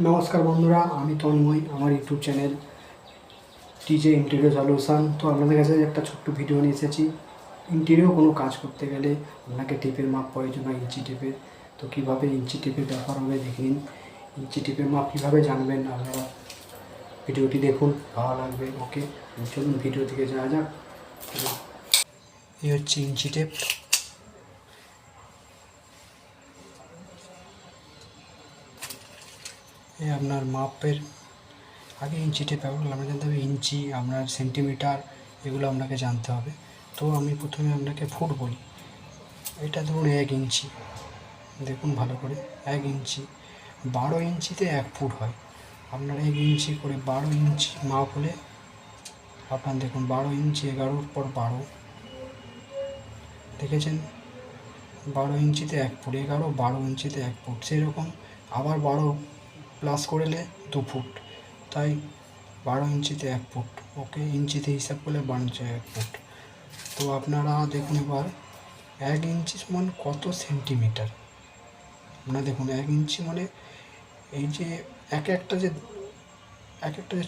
নমস্কার বন্ধুরা, আমি তন্ময়। আমার YouTube channel TJ interior solution. তো আপনাদের কাছে একটা ছোট্ট ভিডিও নিয়ে এসেছি। ইন্টেরিয়র কোনো কাজ করতে গেলে আপনাকে টেপের মাপ প্রয়োজন হয়, ইঞ্চি টেপের। তো কীভাবে ইঞ্চি টেপের ব্যবহার হবে দেখে নিন। ইঞ্চি টেপের মাপ কীভাবে জানবেন আপনারা, ভিডিওটি দেখুন, ভালো লাগবে। ওকে, চলুন ভিডিও থেকে যাওয়া যাক। এই হচ্ছে ইঞ্চি টেপ। এই আপনার মাপের আগে ইঞ্চি টেপ ব্যবহার করলে আমরা জানতে হবে ইঞ্চি, আপনার সেন্টিমিটার, এগুলো আপনাকে জানতে হবে। তো আমি প্রথমে আপনাকে ফুট বলি। এটা ধরুন 1 ইঞ্চি, দেখুন ভালো করে 1 ইঞ্চি। 12 ইঞ্চিতে 1 ফুট হয়। আপনার 1 ইঞ্চি করে 12 ইঞ্চি মাপ হলে আপনার দেখুন 12 ইঞ্চি 11-র পর 12, দেখেছেন? 12 ইঞ্চিতে 1 ফুট, 11, 12 ইঞ্চিতে 1 ফুট, সেরকম আবার 12 প্লাস করলে 2 ফুট, তাই 12 ইঞ্চিতে 1 ফুট। ওকে, ইঞ্চিতে হিসাব করলে 12 ইঞ্চি 1 ফুট। তো আপনারা দেখুন এবার 1 ইঞ্চি সমান কত সেন্টিমিটার। আপনারা দেখুন 1 ইঞ্চি মানে এই যে এক একটা যে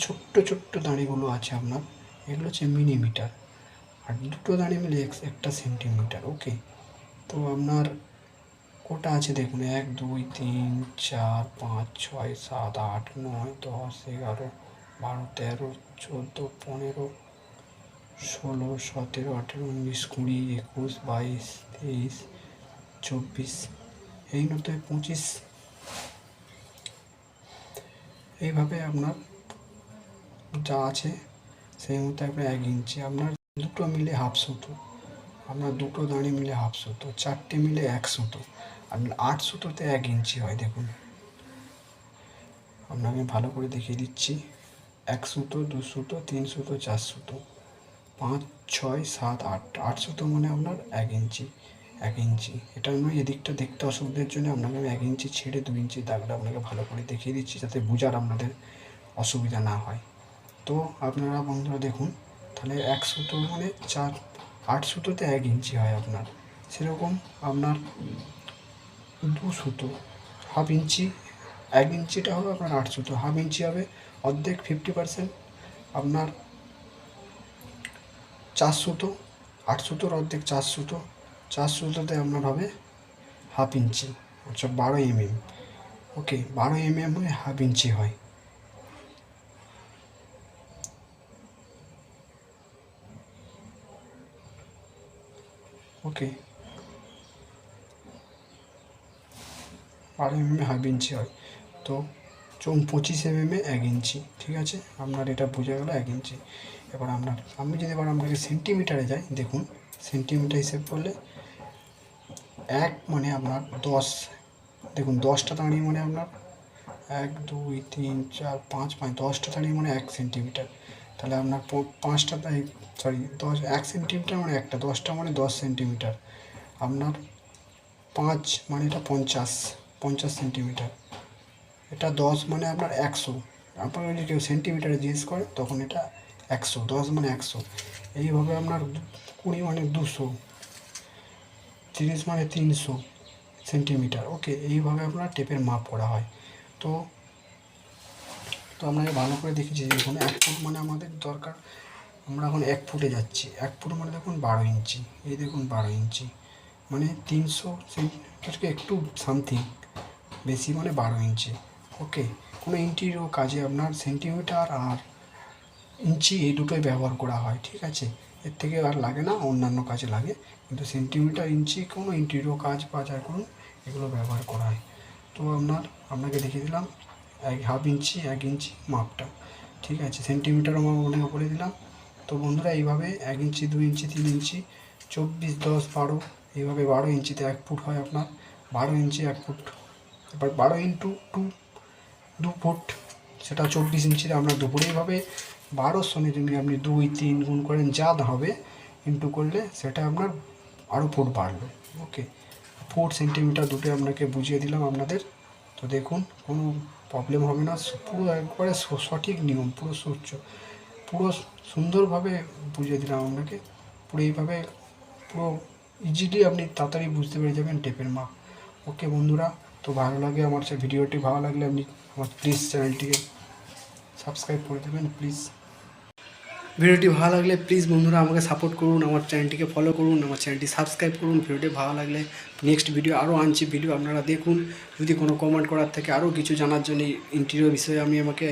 ছোট্ট ছোট্ট দাঁড়িগুলো আছে আপনার, এগুলো হচ্ছে মিলিমিটার, আর দুটো দাঁড়ি মিলে একটা সেন্টিমিটার। ওকে, তো আপনার কটা আছে দেখুন, 1 2 3 4 5 6 7 8 9 10 11 12 13 14 15 16 17 18 19 20 21 22 23 24, এই নয় 25। এইভাবে আপনার যা আছে সেই মতো আপনার 1 ইঞ্চি, আপনার দুটো মিলে হাফ সুতো, আপনার দুটো দাঁড়ি মিলে হাফ সুতো, 4টে মিলে 1 সুতো, আপনার 8 সুতোতে 1 ইঞ্চি হয়। দেখুন আপনাকে ভালো করে দেখিয়ে দিচ্ছি। 1 সুতো, 2 সুতো, 3 সুতো, 4 সুতো, 5 6 7 8, 8 সুতো মানে আপনার 1 ইঞ্চি। 1 ইঞ্চি এটা আমি এদিকটা দেখতে অসুবিধার জন্য আপনাকে আমি 1 ইঞ্চি ছেড়ে 2 ইঞ্চি দাগটা আপনাকে ভালো করে দেখিয়ে দিচ্ছি, যাতে বোঝার আপনাদের অসুবিধা না হয়। তো আপনারা বন্ধুরা দেখুন, তাহলে 1 সুতো মানে 8 সুতোতে 1 ইঞ্চি হয় আপনার। সেরকম আপনার 2 সুতো, হাফ ইঞ্চি, 1 ইঞ্চিটা হবে আপনার 8 সুতো, হাফ ইঞ্চি হবে অর্ধেক 50%, আপনার 4 সুতো, 8 সুতোর অর্ধেক 4 সুতো, 4 সুতোতে আপনার হবে হাফ ইঞ্চি, আচ্ছা 12 mm। ওকে, 12 mm হয়ে হাফ ইঞ্চি হয়। ওকে, 12 mm হাফ ইঞ্চি হয়। তো 25 mm 1 ইঞ্চি, ঠিক আছে? আপনার এটা বোঝা গেল 1 ইঞ্চি। এবার আমি যদি এবার আপনাকে সেন্টিমিটারে যাই, দেখুন সেন্টিমিটার হিসেব করলে 1 মানে আপনার 10, দেখুন 10টা দাঁড়ি মানে আপনার 1 2 3 4 5 5, 10টা দাঁড়ি মানে 1 সেন্টিমিটার। তাহলে আপনার 5টা সরি 1 সেন্টিমিটার মানে একটা, 10টা মানে 10 সেন্টিমিটার। আপনার 5 মানে এটা 50 সেন্টিমিটার। এটা 10 মানে আপনার 100। আপনার যদি কেউ সেন্টিমিটারে জিজ্ঞেস করে তখন এটা 100, 10 মানে 100। এইভাবে আপনার 20 মানে 200, 30 মানে 300 সেন্টিমিটার। ওকে, এইভাবে আপনার টেপের মাপ করা হয়। তো তো আপনাকে ভালো করে দেখিয়েছি। দেখুন 1 ফুট মানে আমাদের দরকার, আমরা এখন 1 ফুটে যাচ্ছি। 1 ফুট মানে দেখুন 12 ইঞ্চি, এই দেখুন 12 ইঞ্চি মানে 300 সেন্টিমিটারকে একটু সামথিং বেশি মানে 12 ইঞ্চি। ওকে, কোনো ইন্টেরিয়র কাজে আপনার সেন্টিমিটার আর ইঞ্চি এই দুটোই ব্যবহার করা হয়, ঠিক আছে? এর থেকে আর লাগে না, অন্যান্য কাজে লাগে, কিন্তু সেন্টিমিটার ইঞ্চি কোনো ইন্টেরিয়র কাজ বা যাই করুন এগুলো ব্যবহার করা হয়। তো আপনাকে দেখিয়ে দিলাম হাফ ইঞ্চি 1 ইঞ্চি মাপটা, ঠিক আছে? সেন্টিমিটারও মাপ আপনাকে বলে দিলাম। তো বন্ধুরা এইভাবে 1 ইঞ্চি 2 ইঞ্চি 3 ইঞ্চি 24 10 12, এইভাবে 12 ইঞ্চিতে 1 ফুট হয় আপনার। 12 ইঞ্চি 1 ফুট, এবার 12 ইন্টু 2 ফুট, সেটা 24 ইঞ্চিতে আপনার দুপুরে। এইভাবে 12-র সঙ্গে যদি আপনি 2 3 গুণ করেন, যা হবে ইন্টু করলে সেটা আপনার আরও ফুট বাড়লো। ওকে, ফুট সেন্টিমিটার দুটো আপনাকে বুঝিয়ে দিলাম আপনাদের। তো দেখুন কোনো প্রবলেম হবে না, পুরো একবারে সঠিক নিয়ম, পুরো সুন্দরভাবে বুঝিয়ে দিলাম আপনাকে। পুরো এইভাবে পুরো ইজিলি আপনি তাড়াতাড়ি বুঝতে পেরে যাবেন টেপের মাপ। ওকে বন্ধুরা, তো ভালো লাগে আমার ভিডিওটি ভালো লাগলে আপনি আমার প্লিজ চ্যানেলটিকে সাবস্ক্রাইব করে দেবেন প্লিজ। ভিডিওটি ভালো লাগলে প্লিজ বন্ধুরা আমাকে সাপোর্ট করুন, আমার চ্যানেলটিকে ফলো করুন, আমার চ্যানেলটি সাবস্ক্রাইব করুন। ভিডিওটি ভালো লাগলে নেক্সট ভিডিও আরও আনছি ভিডিও, আপনারা দেখুন। যদি কোনো কমেন্ট করার থেকে আরও কিছু জানার জন্য ইন্টেরিয়র বিষয়ে আমি আমাকে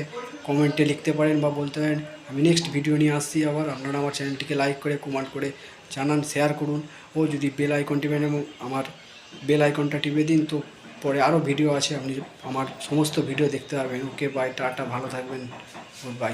কমেন্টে লিখতে পারেন বা বলতে পারেন। আমি নেক্সট ভিডিও নিয়ে আসছি আবার। আপনারা আমার চ্যানেলটিকে লাইক করে কমেন্ট করে জানান, শেয়ার করুন ও যদি বেল আইকন টিপেন এবং আমার বেল আইকনটা টিপে দিন, তো পরে আরও ভিডিও আছে, আপনি আমার সমস্ত ভিডিও দেখতে পারবেন। ওকে বাই, টাটা, ভালো থাকবেন, গুড বাই।